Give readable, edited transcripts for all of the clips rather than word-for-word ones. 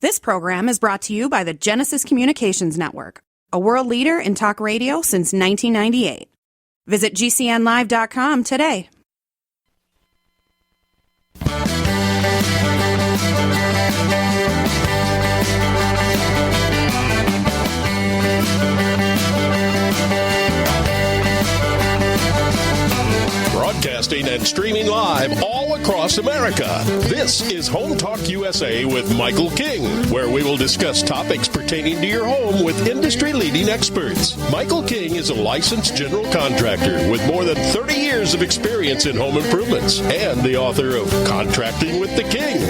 This program is brought to you by the Genesis Communications Network, a world leader in talk radio since 1998. Visit GCNlive.com today. Broadcasting and streaming live all across America. This is Home Talk USA with Michael King, where we will discuss topics pertaining to your home with industry-leading experts. Michael King is a licensed general contractor with more than 30 years of experience in home improvements and the author of Contracting with the King.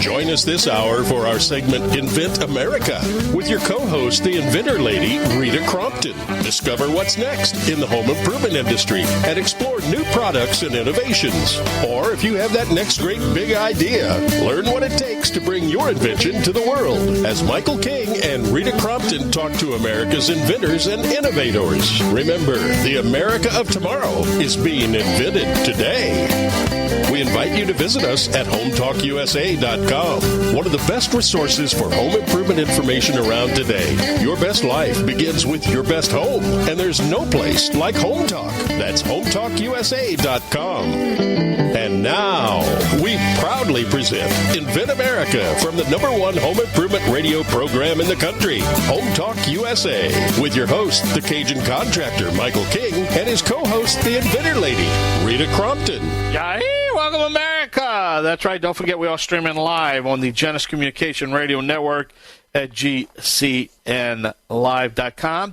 Join us this hour for our segment Invent America with your co-host, the Inventor lady, Rita Crompton. Discover what's next in the home improvement industry and explore new products and innovations. Or if you have that next great big idea, learn what it takes to bring your invention to the world as Michael King and Rita Crompton talk to America's inventors and innovators. Remember, the America of tomorrow is being invented today. We invite you to visit us at HomeTalkUSA.com. One of the best resources for home improvement information around today. Your best life begins with your best home, and there's no place like Home Talk. That's HomeTalkUSA.com. And now, we proudly present Invent America from the #1 home improvement radio program in the country, Home Talk USA, with your host, the Cajun contractor, Michael King, and his co-host, the Inventor lady, Rita Crompton. Welcome, America. That's right. Don't forget, we are streaming live on the Genesis Communication Radio Network at GCNlive.com.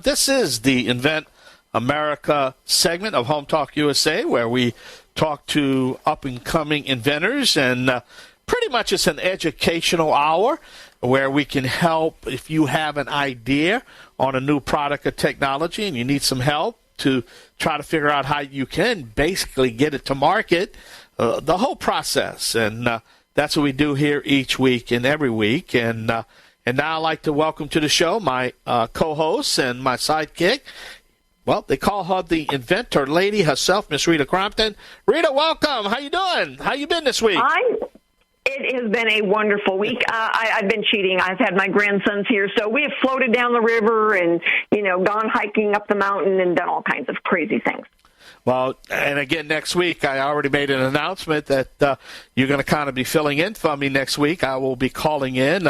This is the Invent America segment of Home Talk USA, where we talk to up-and-coming inventors, and pretty much it's an educational hour where we can help if you have an idea on a new product or technology and you need some help to try to figure out how you can basically get it to market, the whole process. And that's what we do here each week and every week. And now I'd like to welcome to the show my co-host and my sidekick. Well, they call her the Inventor lady herself, Miss Rita Crompton. Rita, welcome. How you doing? How you been this week? It has been a wonderful week. I've been cheating. I've had my grandsons here, so we have floated down the river and, gone hiking up the mountain and done all kinds of crazy things. Well, and again, next week, I already made an announcement that you're going to kind of be filling in for me next week. I will be calling in.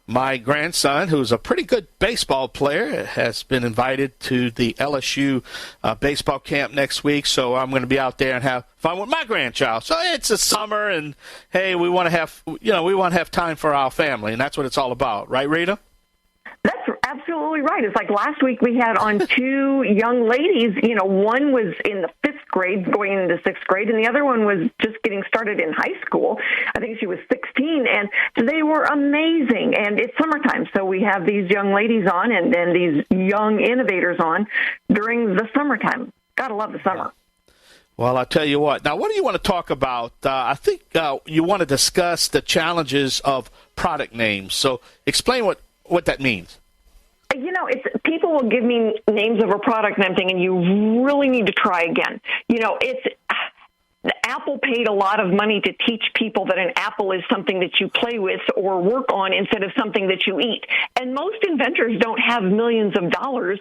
My grandson, who's a pretty good baseball player, has been invited to the LSU baseball camp next week. So I'm going to be out there and have fun with my grandchild. So it's a summer, and hey, we want to have time for our family, and that's what it's all about, right, Rita? That's absolutely right. It's like last week we had on two young ladies. One was in the 5th grade going into 6th grade, and the other one was just getting started in high school. I think she was 16, and they were amazing. And it's summertime, so we have these young ladies on and these young innovators on during the summertime. Gotta love the summer. Well, I'll tell you what. Now, what do you want to talk about? I think you want to discuss the challenges of product names. So explain what that means. People will give me names of a product and I'm thinking, you really need to try again. Apple paid a lot of money to teach people that an apple is something that you play with or work on instead of something that you eat. And most inventors don't have millions of dollars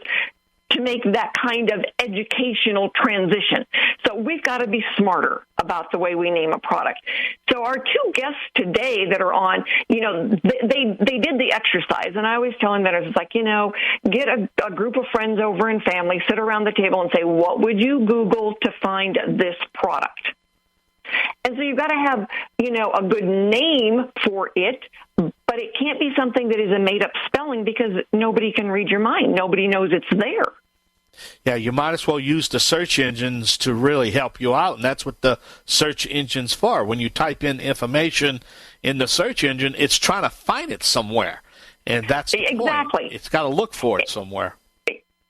to make that kind of educational transition. So we've got to be smarter about the way we name a product. So our two guests today that are on, they did the exercise, and I always tell inventors, it's like, get a group of friends over and family, sit around the table and say, what would you Google to find this product? And so you've got to have, a good name for it, but it can't be something that is a made-up spelling because nobody can read your mind. Nobody knows it's there. Yeah, you might as well use the search engines to really help you out, and that's what the search engine's for. When you type in information in the search engine, it's trying to find it somewhere, and that's the exactly point. It's got to look for it somewhere.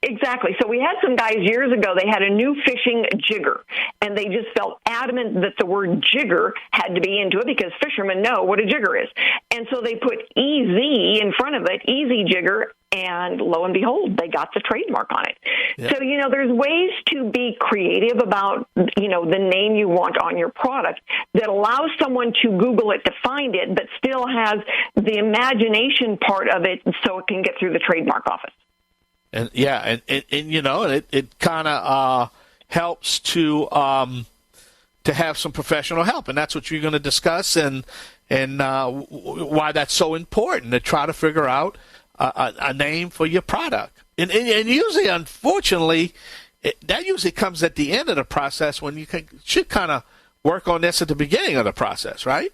Exactly. So we had some guys years ago, they had a new fishing jigger, and they just felt adamant that the word jigger had to be into it because fishermen know what a jigger is. And so they put EZ in front of it, easy jigger, and lo and behold, they got the trademark on it. Yep. So, there's ways to be creative about, the name you want on your product that allows someone to Google it to find it, but still has the imagination part of it so it can get through the trademark office. And it kind of helps to have some professional help, and that's what you're going to discuss, and why that's so important to try to figure out a name for your product. And usually, unfortunately, that usually comes at the end of the process when you should kind of work on this at the beginning of the process, right?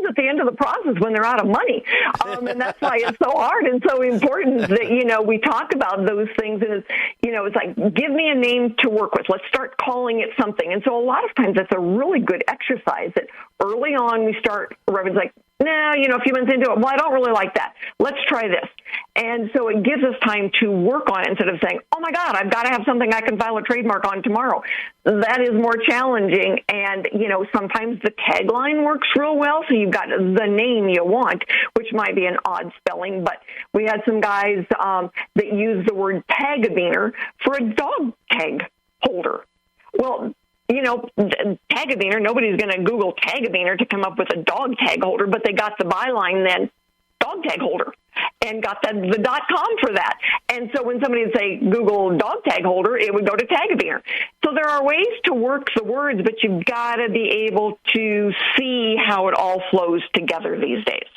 At the end of the process when they're out of money. And that's why it's so hard and so important that, we talk about those things. And it's like, give me a name to work with. Let's start calling it something. And so a lot of times that's a really good exercise that early on we start, everyone's like, no, a few months into it, well, I don't really like that. Let's try this. And so it gives us time to work on it instead of saying, oh, my God, I've got to have something I can file a trademark on tomorrow. That is more challenging. And, sometimes the tagline works real well. So you've got the name you want, which might be an odd spelling. But we had some guys that use the word tag-a-beaner for a dog tag holder. Well, tag-a-beaner, nobody's going to Google tag-a-beaner to come up with a dog tag holder, but they got the byline then, dog tag holder, and got the .com for that. And so when somebody would say Google dog tag holder, it would go to tag-a-beaner. So there are ways to work the words, but you've got to be able to see how it all flows together these days.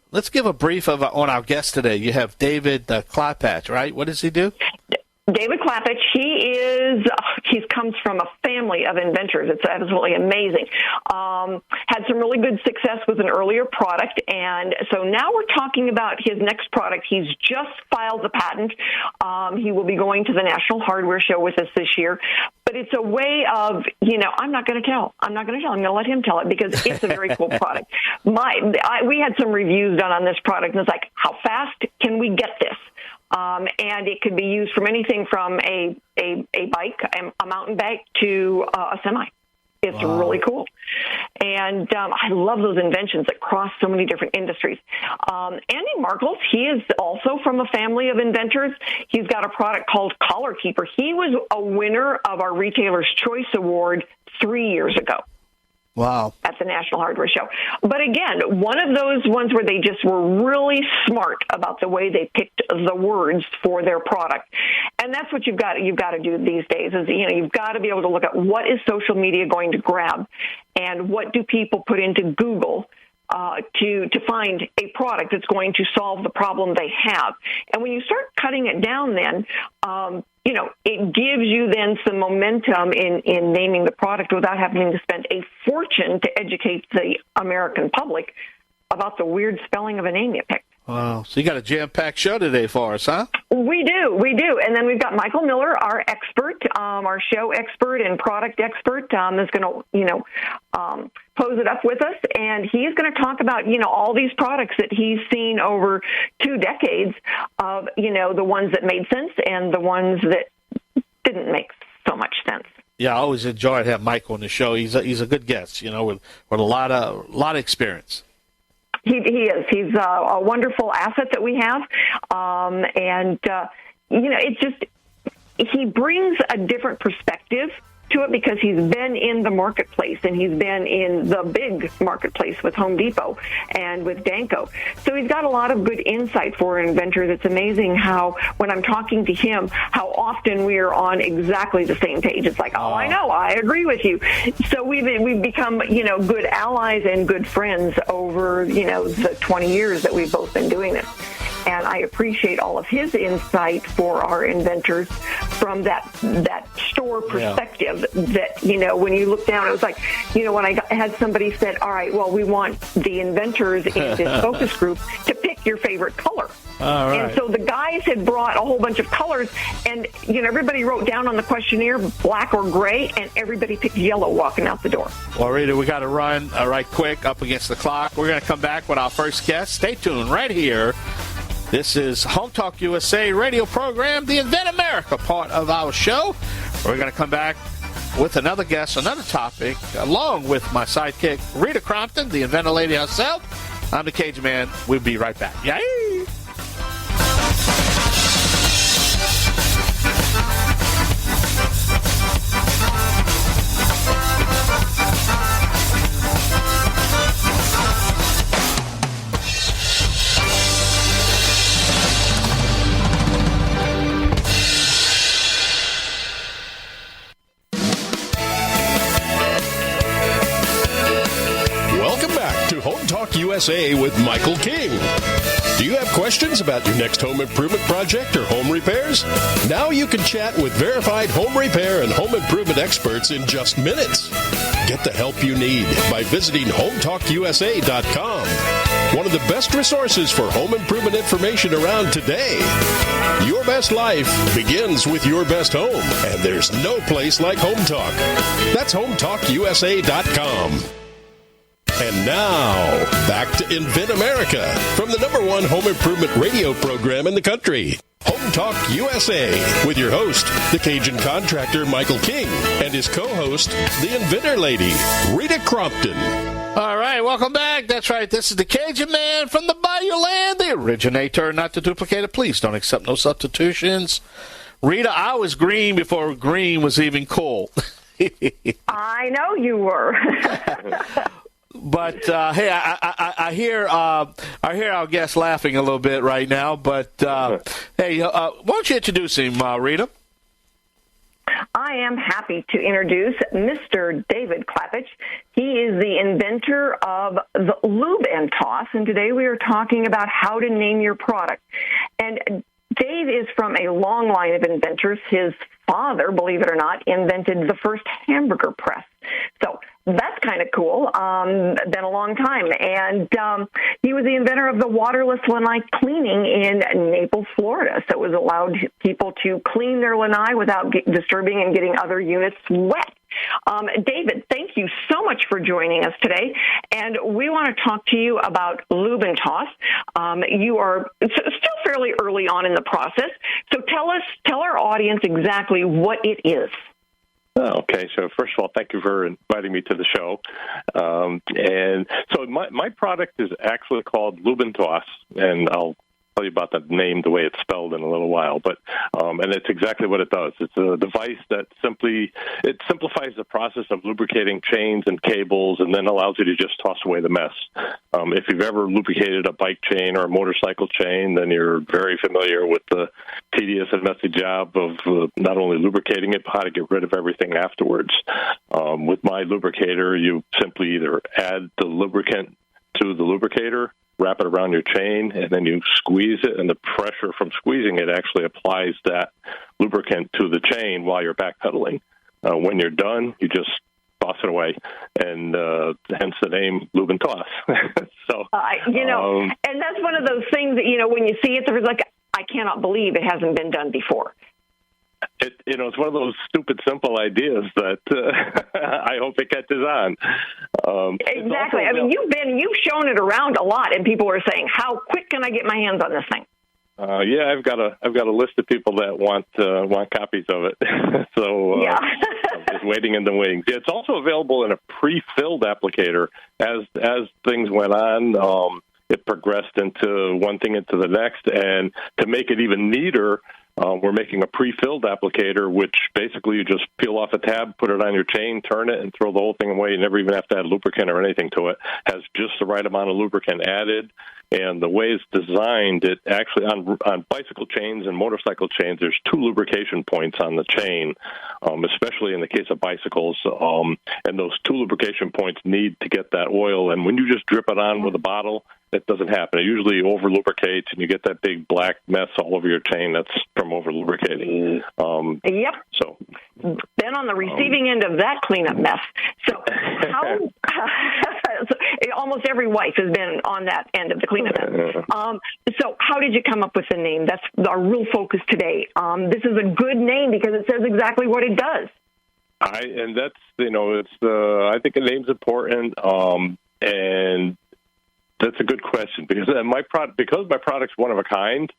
Let's give a brief on our guest today. You have David Klapatch, right? What does he do? David Klapatch, he comes from a family of inventors. It's absolutely amazing. Had some really good success with an earlier product, and so now we're talking about his next product. He's just filed the patent. He will be going to the National Hardware Show with us this year. But it's a way of, I'm not going to tell. I'm going to let him tell it because it's a very cool product. We had some reviews done on this product, and it's like, how fast can we get this? And it could be used from anything from a bike, a mountain bike, to a semi. It's really cool. And I love those inventions that cross so many different industries. Andy Markelz, he is also from a family of inventors. He's got a product called Collar Keeper. He was a winner of our Retailer's Choice Award 3 years ago. Wow. At the National Hardware Show. But again, one of those ones where they just were really smart about the way they picked the words for their product. And that's what you've got to do these days is, you've got to be able to look at what is social media going to grab and what do people put into Google to find a product that's going to solve the problem they have. And when you start cutting it down then, it gives you then some momentum in naming the product without having to spend a fortune to educate the American public about the weird spelling of a name you picked. Wow. So you got a jam-packed show today for us, huh? We do. And then we've got Michael Miller, our expert, our show expert and product expert, is going to, pose it up with us. And he's going to talk about, all these products that he's seen over 2 decades of, the ones that made sense and the ones that didn't make so much sense. Yeah, I always enjoyed having Michael on the show. He's a good guest, with a lot of experience. He is. He's a wonderful asset that we have. It's just, he brings a different perspective to it because he's been in the marketplace and he's been in the big marketplace with Home Depot and with Danco. So he's got a lot of good insight for inventors. It's amazing how, when I'm talking to him, how often we are on exactly the same page. It's like, I know, I agree with you. So we've become, good allies and good friends over, the 20 years that we've both been doing this. And I appreciate all of his insight for our inventors from that store perspective that, when you look down, it was like, when I had somebody said, all right, well, we want the inventors in this focus group to pick your favorite color. All right. And so the guys had brought a whole bunch of colors, and, everybody wrote down on the questionnaire black or gray, and everybody picked yellow walking out the door. Well, Rita, we got to run right quick up against the clock. We're going to come back with our first guest. Stay tuned right here This is Home Talk USA radio program, the Invent America part of our show. We're going to come back with another guest, another topic, along with my sidekick, Rita Crompton, the inventor lady herself. I'm the Cajun Man. We'll be right back. Yay! Home Talk USA with Michael King. Do you have questions about your next home improvement project or home repairs? Now you can chat with verified home repair and home improvement experts in just minutes. Get the help you need by visiting HomeTalkUSA.com. One of the best resources for home improvement information around today. Your best life begins with your best home, and there's no place like Home Talk. That's HomeTalkUSA.com. And now, back to Invent America from the #1 home improvement radio program in the country. Home Talk USA with your host, the Cajun contractor Michael King, and his co-host, the inventor lady, Rita Crompton. All right, welcome back. That's right. This is the Cajun Man from the Bayou Land, the originator, not the duplicator. Please don't accept no substitutions. Rita, I was green before green was even cool. I know you were. But hey, I hear our guest laughing a little bit right now. But hey, why don't you introduce him, Rita? I am happy to introduce Mr. David Klapatch. He is the inventor of the Lube Toss, and today we are talking about how to name your product. And Dave is from a long line of inventors. His father, believe it or not, invented the first hamburger press. So that's kind of cool. Been a long time. And he was the inventor of the waterless lanai cleaning in Naples, Florida. So it was allowed people to clean their lanai without disturbing and getting other units wet. David, thank you so much for joining us today. And we want to talk to you about Lube Toss. You are still fairly early on in the process. So tell our audience exactly what it is. Okay, so first of all, thank you for inviting me to the show. And so my product is actually called Lube Toss, and I'll tell you about that name, the way it's spelled in a little while. But and it's exactly what it does. It's a device that simplifies the process of lubricating chains and cables, and then allows you to just toss away the mess. If you've ever lubricated a bike chain or a motorcycle chain, then you're very familiar with the tedious and messy job of not only lubricating it, but how to get rid of everything afterwards. With my lubricator, you simply either add the lubricant to the lubricator, wrap it around your chain, and then you squeeze it, and the pressure from squeezing it actually applies that lubricant to the chain while you're backpedaling. When you're done, you just toss it away, and hence the name Lube Toss. So, and that's one of those things that, when you see it, there's like, I cannot believe it hasn't been done before. It's one of those stupid, simple ideas that I hope it catches on. Exactly. I mean, you've shown it around a lot, and people are saying, "How quick can I get my hands on this thing?" Yeah, I've got a list of people that want copies of it. So yeah. I'm just waiting in the wings. Yeah, it's also available in a pre-filled applicator. As things went on, it progressed into one thing into the next, and to make it even neater, we're making a pre-filled applicator, which basically you just peel off a tab, put it on your chain, turn it, and throw the whole thing away. You never even have to add lubricant or anything to it. Has just the right amount of lubricant added. And the way it's designed, it actually, on bicycle chains and motorcycle chains, there's 2 lubrication points on the chain, especially in the case of bicycles. And those 2 lubrication points need to get that oil. And when you just drip it on with a bottle, that doesn't happen. It usually over-lubricates, and you get that big black mess all over your chain. That's from over-lubricating. Yep. So then on the receiving end of that cleanup mess. So how almost every wife has been on that end of the cleanup mess. So how did you come up with the name? That's our real focus today. This is a good name because it says exactly what it does. I think the name's important. And That's a good question because my product's one of a kind.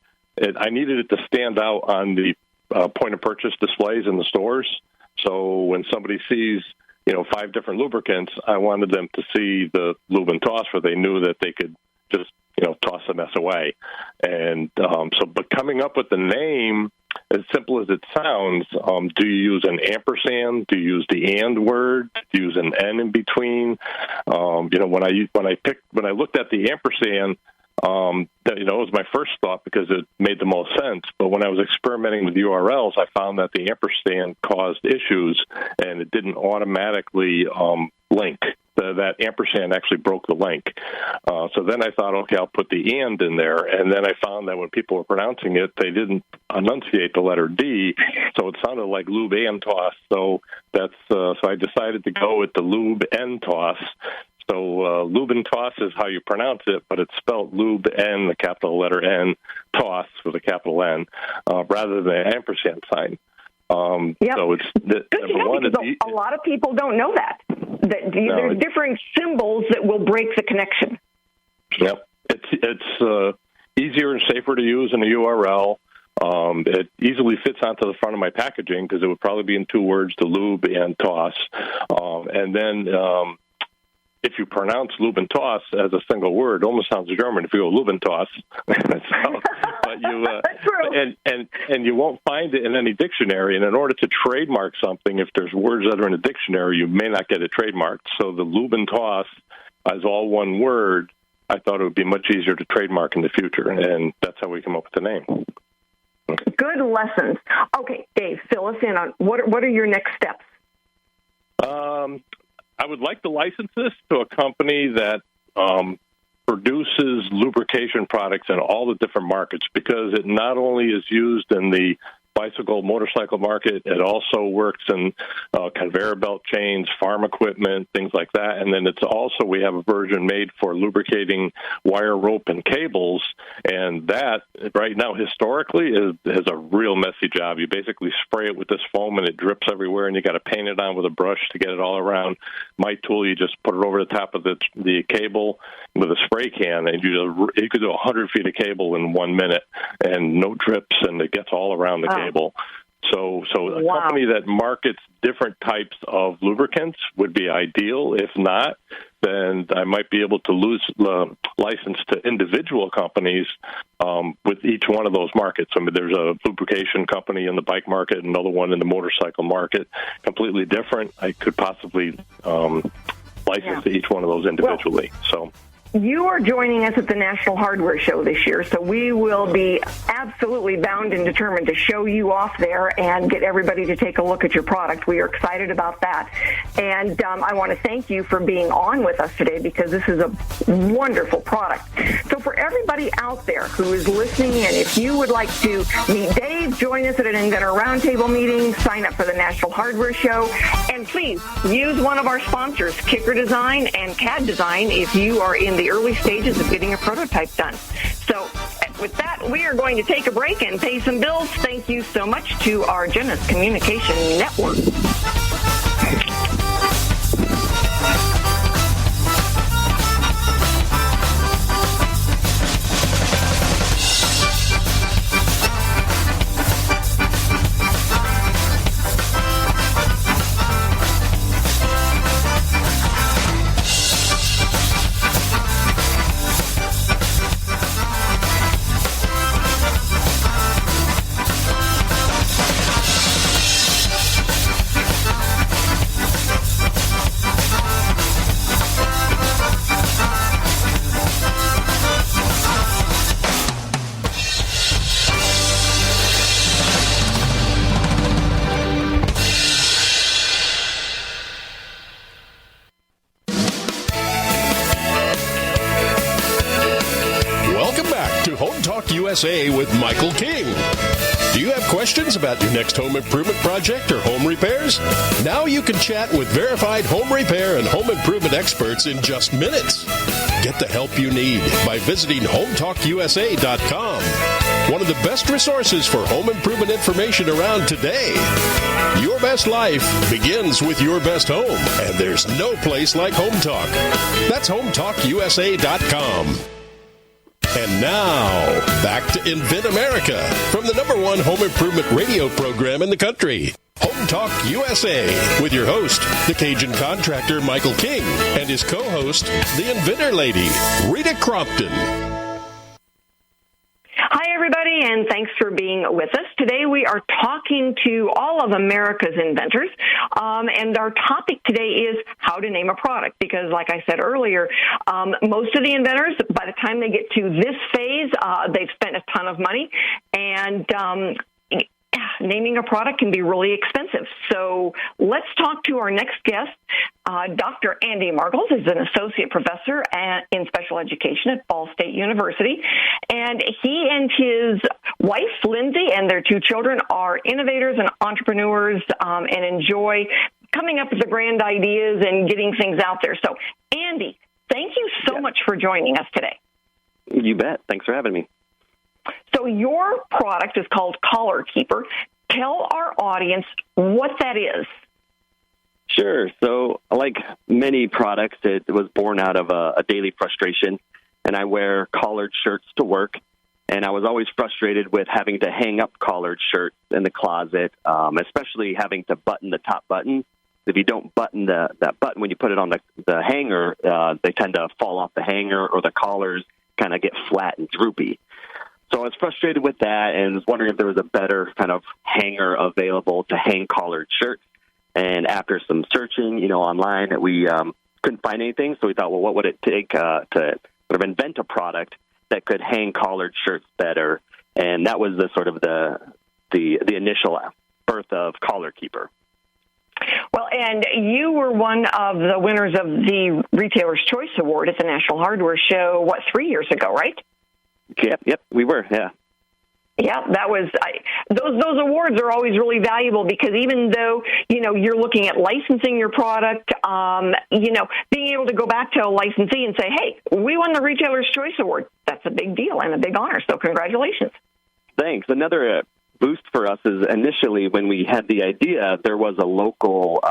I needed it to stand out on the point of purchase displays in the stores. So when somebody sees 5 different lubricants, I wanted them to see the Lube and Toss where they knew that they could just toss the mess away. And but coming up with the name, as simple as it sounds, do you use an ampersand? Do you use the and word? Do you use an N in between? When I looked at the ampersand, it was my first thought because it made the most sense. But when I was experimenting with URLs, I found that the ampersand caused issues, and it didn't automatically link. That ampersand actually broke the link. So then I thought, okay, I'll put the and in there. And then I found that when people were pronouncing it, they didn't enunciate the letter D, so it sounded like Lube and Toss. So so I decided to go with the Lube and Toss. So Lube and Toss is how you pronounce it, but it's spelled Lube and the capital letter N, Toss with a capital N, rather than an ampersand sign. Yep. So it's good to know because a lot of people don't know that. There's different symbols that will break the connection. Yep. It's easier and safer to use in a URL. It easily fits onto the front of my packaging because it would probably be in 2 words, the Lube and Toss. And then if you pronounce Lube and Toss as a single word, it almost sounds German if you go Lube and Toss. But you, and you won't find it in any dictionary. And in order to trademark something, if there's words that are in a dictionary, you may not get it trademarked. So the Lube and Toss as all one word, I thought it would be much easier to trademark in the future. And that's how we come up with the name. Okay. Good lessons. Okay, Dave, fill us in on what are your next steps? I would like to license this to a company that produces lubrication products in all the different markets because it not only is used in the bicycle, motorcycle market, it also works in conveyor belt chains, farm equipment, things like that. And then we have a version made for lubricating wire, rope, and cables. And that, right now, historically, is a real messy job. You basically spray it with this foam, and it drips everywhere, and you got to paint it on with a brush to get it all around. My tool, you just put it over the top of the cable with a spray can, and you could do 100 feet of cable in 1 minute, and no drips, and it gets all around the cable. So a company that markets different types of lubricants would be ideal. If not, then I might be able to license to individual companies with each one of those markets. I mean, there's a lubrication company in the bike market, another one in the motorcycle market, completely different. I could possibly license to each one of those individually. You are joining us at the National Hardware Show this year, so we will be absolutely bound and determined to show you off there and get everybody to take a look at your product. We are excited about that. And I want to thank you for being on with us today because this is a wonderful product. So for everybody out there who is listening in, if you would like to meet Dave, join us at an Inventor Roundtable meeting, sign up for the National Hardware Show, and please use one of our sponsors, Kicker Design and CAD Design, if you are in the early stages of getting a prototype done. So with that, we are going to take a break and pay some bills. Thank you so much to our Genesis Communication Network. USA with Michael King. Do you have questions about your next home improvement project or home repairs? Now you can chat with verified home repair and home improvement experts in just minutes. Get the help you need by visiting HomeTalkUSA.com. One of the best resources for home improvement information around today. Your best life begins with your best home, and there's no place like Home Talk. That's HomeTalkUSA.com. And now, back to Invent America from the #1 home improvement radio program in the country. Home Talk USA with your host, the Cajun contractor Michael King, and his co-host, the Inventor lady, Rita Crompton. Hi, everybody, and thanks for being with us. Today we are talking to all of America's inventors, and our topic today is how to name a product, because like I said earlier, most of the inventors, by the time they get to this phase, they've spent a ton of money, and naming a product can be really expensive. So let's talk to our next guest. Dr. Andy Markelz is an associate professor in special education at Ball State University. And he and his wife, Lindsay, and their 2 children are innovators and entrepreneurs and enjoy coming up with the grand ideas and getting things out there. So, Andy, thank you so much for joining us today. You bet. Thanks for having me. So your product is called Collar Keeper. Tell our audience what that is. Sure. So like many products, it was born out of a daily frustration, and I wear collared shirts to work, and I was always frustrated with having to hang up collared shirts in the closet, especially having to button the top button. If you don't button that button when you put it on the hanger, they tend to fall off the hanger, or the collars kind of get flat and droopy. So I was frustrated with that and was wondering if there was a better kind of hanger available to hang collared shirts. And after some searching, online, we couldn't find anything. So we thought, well, what would it take to sort of invent a product that could hang collared shirts better? And that was the initial birth of Collar Keeper. Well, and you were one of the winners of the Retailer's Choice Award at the National Hardware Show, 3 years ago, right? Yep, we were, yeah. Yeah, that was those awards are always really valuable because even though you're looking at licensing your product, being able to go back to a licensee and say, "Hey, we won the Retailer's Choice Award." That's a big deal and a big honor. So congratulations. Thanks. Another boost for us is initially when we had the idea, there was a local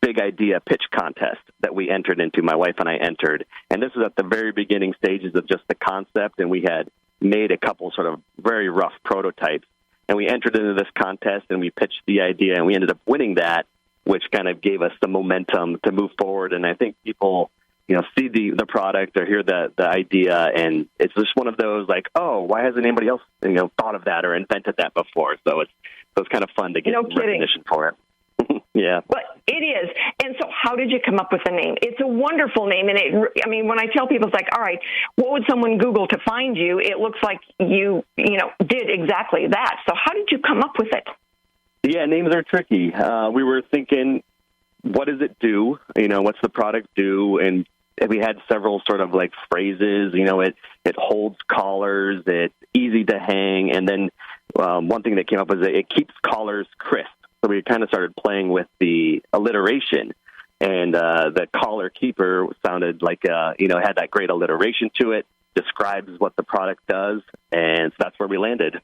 big idea pitch contest that we entered into. My wife and I entered, and this was at the very beginning stages of just the concept, and we had made a couple sort of very rough prototypes, and we entered into this contest and we pitched the idea, and we ended up winning that, which kind of gave us the momentum to move forward. And I think people see the product or hear the idea, and it's just one of those like, oh, why hasn't anybody else thought of that or invented that before? So it's kind of fun to get recognition for it. Yeah. But it is. And so how did you come up with the name? It's a wonderful name. And when I tell people, it's like, all right, what would someone Google to find you? It looks like you did exactly that. So how did you come up with it? Yeah, names are tricky. We were thinking, what does it do? What's the product do? And we had several sort of like phrases, it holds collars, it's easy to hang. And then one thing that came up was that it keeps collars crisp. So we kind of started playing with the alliteration, and the Collar Keeper sounded like, had that great alliteration to it, describes what the product does, and so that's where we landed.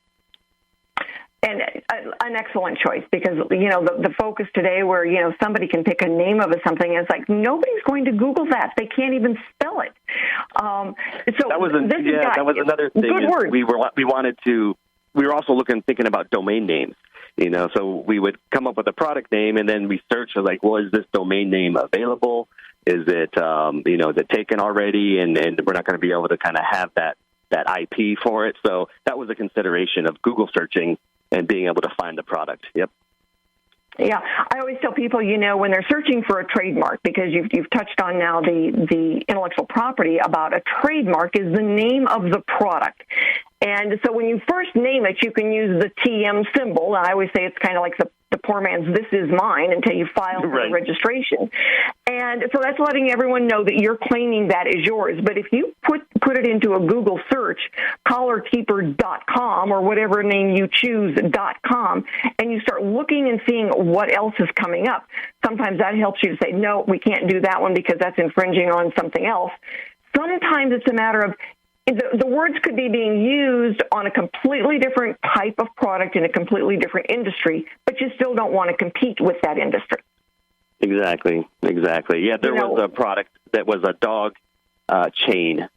And an excellent choice because, the focus today where, somebody can pick a name of something, it's like nobody's going to Google that. They can't even spell it. So that was another thing. Good word. We were also thinking about domain names. So we would come up with a product name, and then we search for is this domain name available? Is it, is it taken already? And we're not going to be able to kind of have that IP for it. So that was a consideration of Google searching and being able to find the product. Yep. Yeah, I always tell people, when they're searching for a trademark, because you've touched on now the intellectual property about a trademark is the name of the product. And so when you first name it, you can use the TM symbol. And I always say it's kind of like the poor man's "this is mine" until you file for the registration. And so that's letting everyone know that you're claiming that is yours. But if you put it into a Google search, collarkeeper.com or whatever name you choose, .com, and you start looking and seeing what else is coming up, sometimes that helps you to say, no, we can't do that one because that's infringing on something else. Sometimes it's a matter of, the words could be being used on a completely different type of product in a completely different industry, but you still don't want to compete with that industry. Exactly. Yeah, there was a product that was a dog chain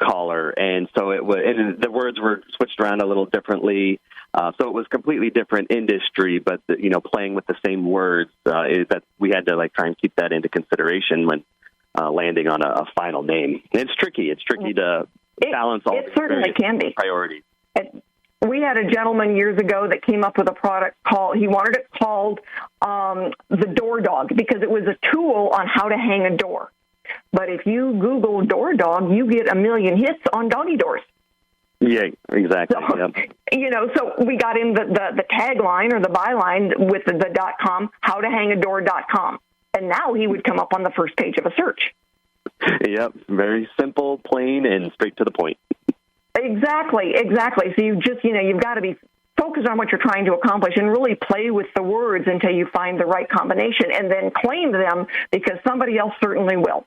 collar, and so and the words were switched around a little differently. So it was completely different industry, but playing with the same words is that we had to try and keep that into consideration when landing on a final name. It's tricky. It's tricky to balance all it certainly can be priorities. We had a gentleman years ago that came up with a product he wanted it called the Door Dog because it was a tool on how to hang a door. But if you Google Door Dog, you get 1 million hits on doggy doors. Yeah, exactly. So, so we got in the tagline or the byline with the .com, howtohangador.com. And now he would come up on the first page of a search. Yep, very simple, plain, and straight to the point. Exactly. So you just, you've got to be focused on what you're trying to accomplish and really play with the words until you find the right combination and then claim them because somebody else certainly will.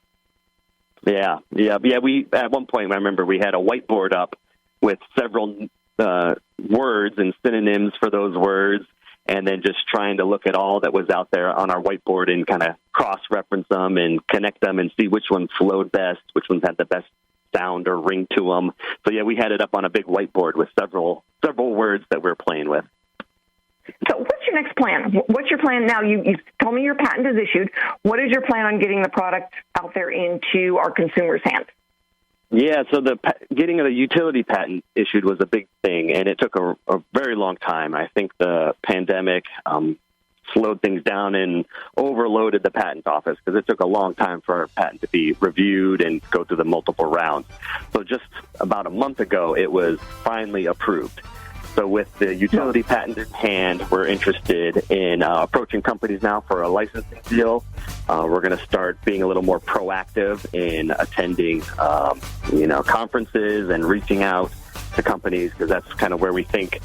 Yeah. We at one point, I remember we had a whiteboard up with several words and synonyms for those words, and then just trying to look at all that was out there on our whiteboard and kind of cross-reference them and connect them and see which ones flowed best, which ones had the best sound or ring to them. So, yeah, we had it up on a big whiteboard with several words that we're playing with. So what's your next plan? What's your plan now? You told me your patent is issued. What is your plan on getting the product out there into our consumers' hands? Yeah, so getting a utility patent issued was a big thing, and it took a very long time. I think the pandemic slowed things down and overloaded the patent office because it took a long time for our patent to be reviewed and go through the multiple rounds. So just about a month ago, it was finally approved. So with the utility patent in hand, we're interested in approaching companies now for a licensing deal. We're going to start being a little more proactive in attending, conferences and reaching out to companies because that's kind of where we think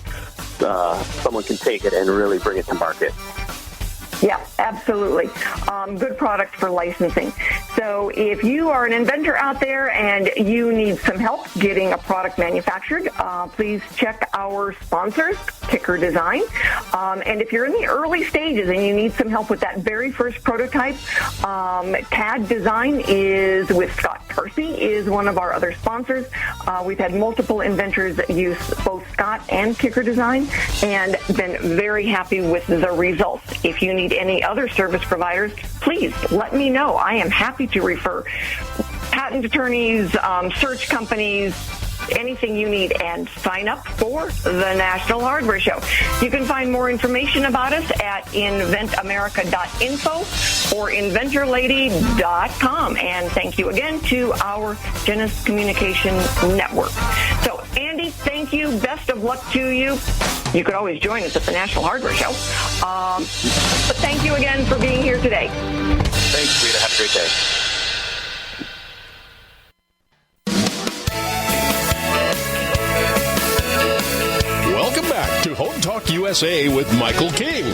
someone can take it and really bring it to market. Yeah, absolutely. Good product for licensing. So if you are an inventor out there and you need some help getting a product manufactured, please check our sponsors, Kicker Design. And if you're in the early stages and you need some help with that very first prototype, CAD Design is with Scott Percy, is one of our other sponsors. We've had multiple inventors use both Scott and Kicker Design and been very happy with the results. If you need any other service providers, please let me know. I am happy to refer patent attorneys, search companies, anything you need, and sign up for the National Hardware Show. You can find more information about us at inventamerica.info or inventorlady.com. And thank you again to our Genesis Communication Network. So, Andy, thank you. Best of luck to you. You could always join us at the National Hardware Show. But thank you again for being here today. Thanks, Rita. Have a great day. Welcome back to Home Talk USA with Michael King.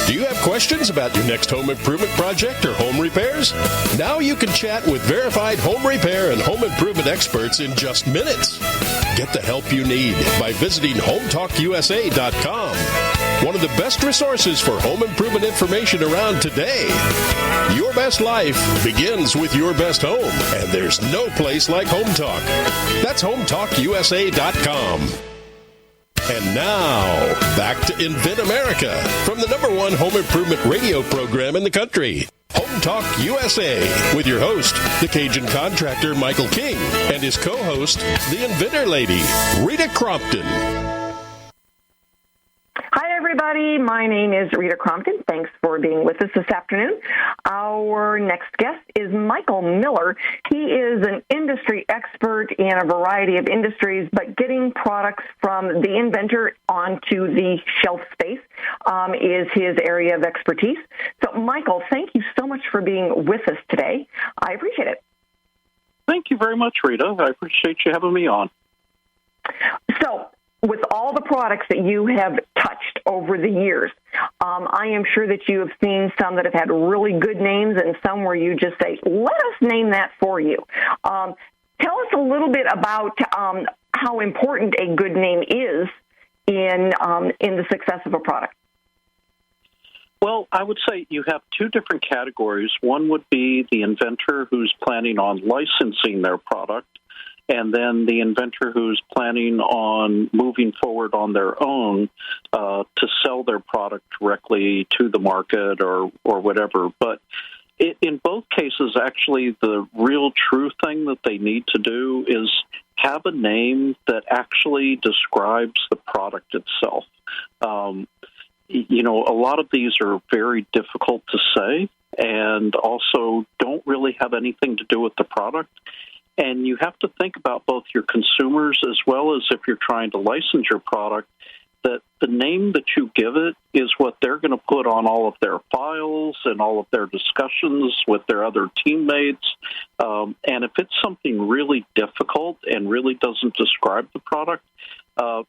Do you have questions about your next home improvement project or home repairs? Now you can chat with verified home repair and home improvement experts in just minutes. Get the help you need by visiting HomeTalkUSA.com. One of the best resources for home improvement information around today. Your best life begins with your best home, and there's no place like Home Talk. That's HomeTalkUSA.com. And now, back to Invent America from the #1 home improvement radio program in the country. Home Talk USA with your host, the Cajun contractor Michael King, and his co-host, the Inventor Lady, Rita Crompton. Hi, everybody. My name is Rita Crompton. Thanks for being with us this afternoon. Our next guest is Michael Miller. He is an industry expert in a variety of industries, but getting products from the inventor onto the shelf space is his area of expertise. So, Michael, thank you so much for being with us today. I appreciate it. Thank you very much, Rita. I appreciate you having me on. So, with all the products that you have touched over the years, I am sure that you have seen some that have had really good names and some where you just say, let us name that for you. Tell us a little bit about how important a good name is in the success of a product. Well, I would say you have two different categories. One would be the inventor who's planning on licensing their product, and then the inventor who's planning on moving forward on their own to sell their product directly to the market or whatever. But in both cases, actually, the real true thing that they need to do is have a name that actually describes the product itself. A lot of these are very difficult to say and also don't really have anything to do with the product. And you have to think about both your consumers as well as if you're trying to license your product, that the name that you give it is what they're going to put on all of their files and all of their discussions with their other teammates. And if it's something really difficult and really doesn't describe the product,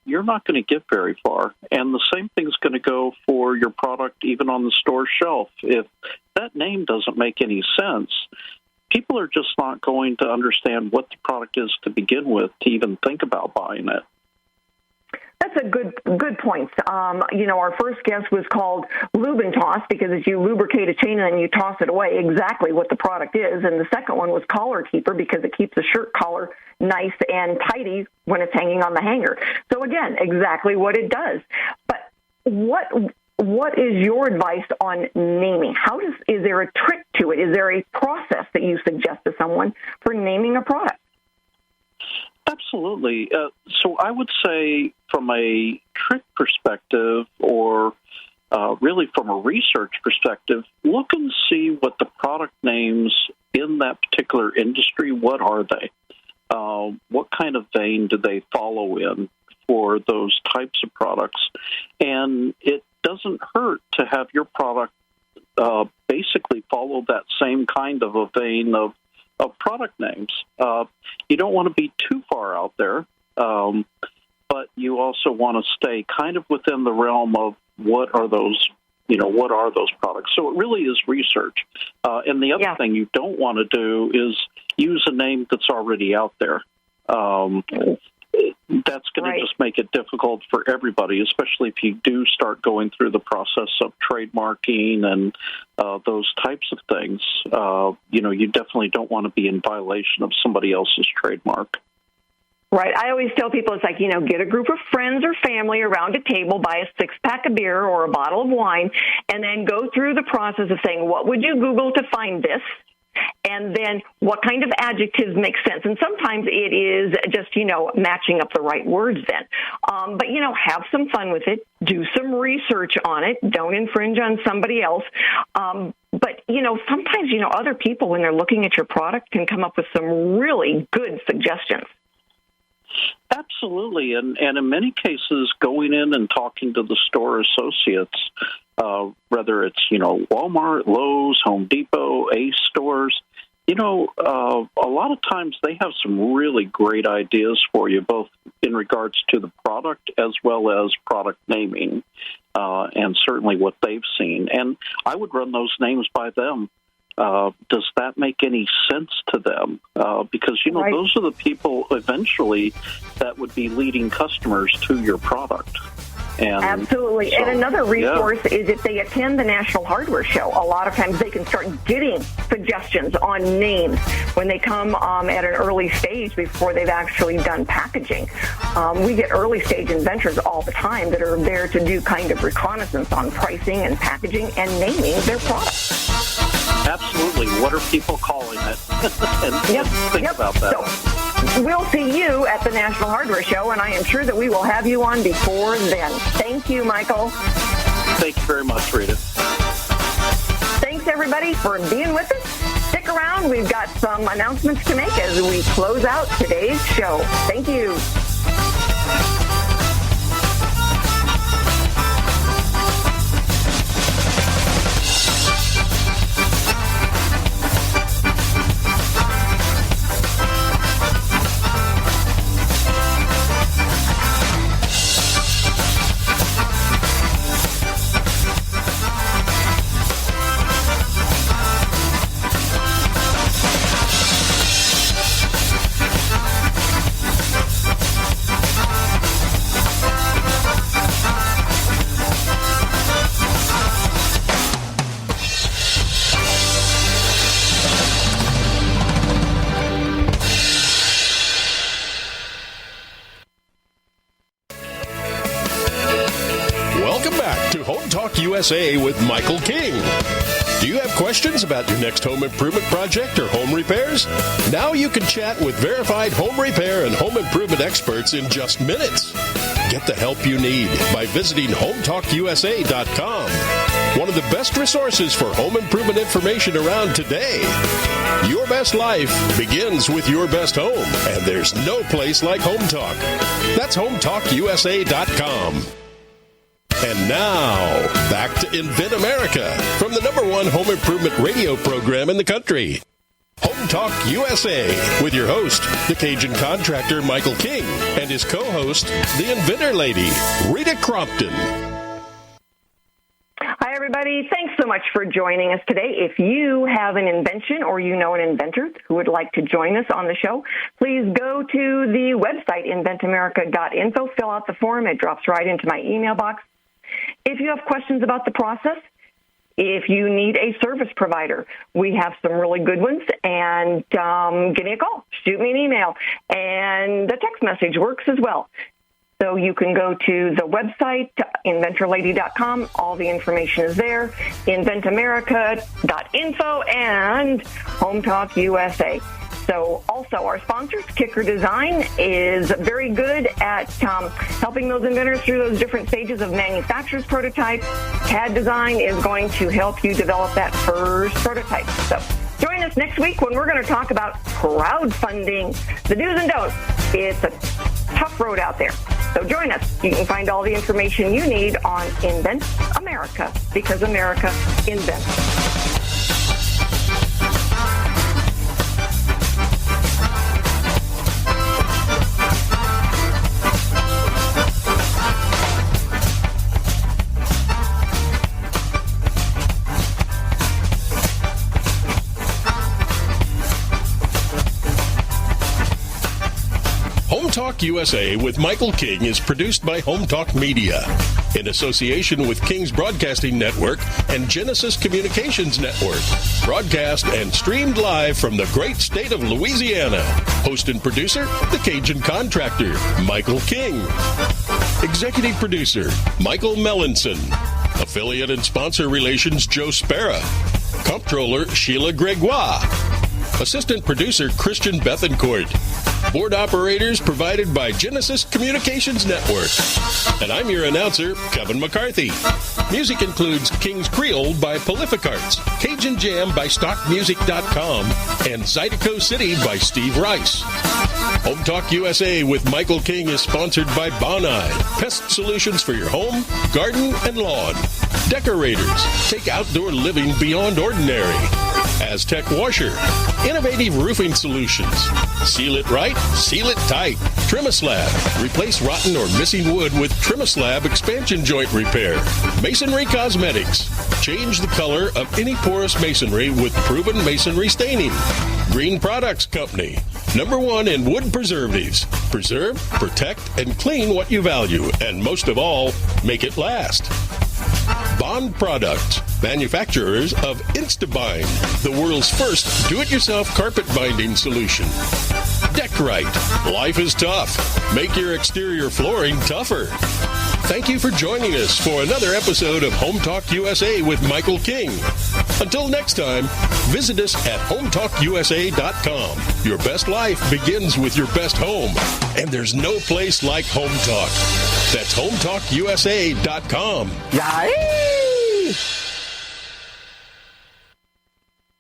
you're not going to get very far. And the same thing's going to go for your product even on the store shelf. If that name doesn't make any sense, people are just not going to understand what the product is to begin with to even think about buying it. That's a good point. Our first guest was called Lube Toss because as you lubricate a chain and then you toss it away, exactly what the product is. And the second one was Collar Keeper because it keeps a shirt collar nice and tidy when it's hanging on the hanger. So again, exactly what it does. But what is your advice on naming? Is there a trick to it? Is there a process that you suggest to someone for naming a product? Absolutely. So I would say from a trick perspective or really from a research perspective, look and see what the product names in that particular industry, what are they? What kind of vein do they follow in for those types of products? And it doesn't hurt to have your product basically follow that same kind of a vein of product names. You don't want to be too far out there, but you also want to stay kind of within the realm of what are those products. So it really is research. And the other thing you don't want to do is use a name that's already out there. That's going to just make it difficult for everybody, especially if you do start going through the process of trademarking and those types of things. You definitely don't want to be in violation of somebody else's trademark. Right. I always tell people it's like, get a group of friends or family around a table, buy a 6-pack of beer or a bottle of wine, and then go through the process of saying, what would you Google to find this? And then what kind of adjectives make sense? And sometimes it is just, matching up the right words then. But, have some fun with it. Do some research on it. Don't infringe on somebody else. But, sometimes, other people, when they're looking at your product, can come up with some really good suggestions. Absolutely. And in many cases, going in and talking to the store associates, whether it's, Walmart, Lowe's, Home Depot, Ace stores, a lot of times they have some really great ideas for you, both in regards to the product as well as product naming, and certainly what they've seen. And I would run those names by them. Does that make any sense to them? Because, those are the people eventually that would be leading customers to your product. And absolutely. And another resource is if they attend the National Hardware Show, a lot of times they can start getting suggestions on names when they come at an early stage before they've actually done packaging. We get early stage inventors all the time that are there to do kind of reconnaissance on pricing and packaging and naming their products. Absolutely. What are people calling it? and think about that. So, we'll see you at the National Hardware Show, and I am sure that we will have you on before then. Thank you, Michael. Thank you very much, Rita. Thanks, everybody, for being with us. Stick around. We've got some announcements to make as we close out today's show. Thank you. Home Talk USA with Michael King. Do you have questions about your next home improvement project or home repairs? Now you can chat with verified home repair and home improvement experts in just minutes. Get the help you need by visiting HomeTalkUSA.com. One of the best resources for home improvement information around today. Your best life begins with your best home, and there's no place like Home Talk. That's HomeTalkUSA.com. And now, back to Invent America from the #1 home improvement radio program in the country. Home Talk USA with your host, the Cajun contractor Michael King, and his co-host, the Inventor lady, Rita Crompton. Hi, everybody. Thanks so much for joining us today. If you have an invention or you know an inventor who would like to join us on the show, please go to the website, inventamerica.info. Fill out the form. It drops right into my email box. If you have questions about the process, if you need a service provider, we have some really good ones, and give me a call, shoot me an email, and the text message works as well. So you can go to the website, inventorlady.com. All the information is there, inventamerica.info, and Home Talk USA. So also our sponsors, Kicker Design, is very good at helping those inventors through those different stages of manufacturer's prototype. CAD Design is going to help you develop that first prototype. So join us next week when we're going to talk about crowdfunding, the do's and don'ts. It's a tough road out there. So join us. You can find all the information you need on Invent America, because America invents. Home Talk USA with Michael King is produced by Home Talk Media in association with King's Broadcasting Network and Genesis Communications Network. Broadcast and streamed live from the great state of Louisiana. Host and producer, the Cajun contractor, Michael King. Executive producer, Michael Mellinson. Affiliate and sponsor relations, Joe Spera. Comptroller, Sheila Gregoire. Assistant producer, Christian Bethencourt. Board operators provided by Genesis Communications Network. And I'm your announcer, Kevin McCarthy. Music includes King's Creole by Prolific Arts, Cajun Jam by StockMusic.com, and Zydeco City by Steve Rice. Home Talk USA with Michael King is sponsored by Bonai, pest solutions for your home, garden, and lawn. Decorators, take outdoor living beyond ordinary. Aztec Washer, innovative roofing solutions. Seal it right, seal it tight. Trimislab, replace rotten or missing wood with Trimislab expansion joint repair. Masonry Cosmetics, change the color of any porous masonry with proven masonry staining. Green Products Company, #1 in wood preservatives. Preserve, protect, and clean what you value, and most of all, make it last. Bond Products, manufacturers of InstaBind, the world's first do-it-yourself carpet binding solution. Deckrite, life is tough. Make your exterior flooring tougher. Thank you for joining us for another episode of Home Talk USA with Michael King. Until next time, visit us at HomeTalkUSA.com. Your best life begins with your best home, and there's no place like Home Talk. That's HomeTalkUSA.com. Yay!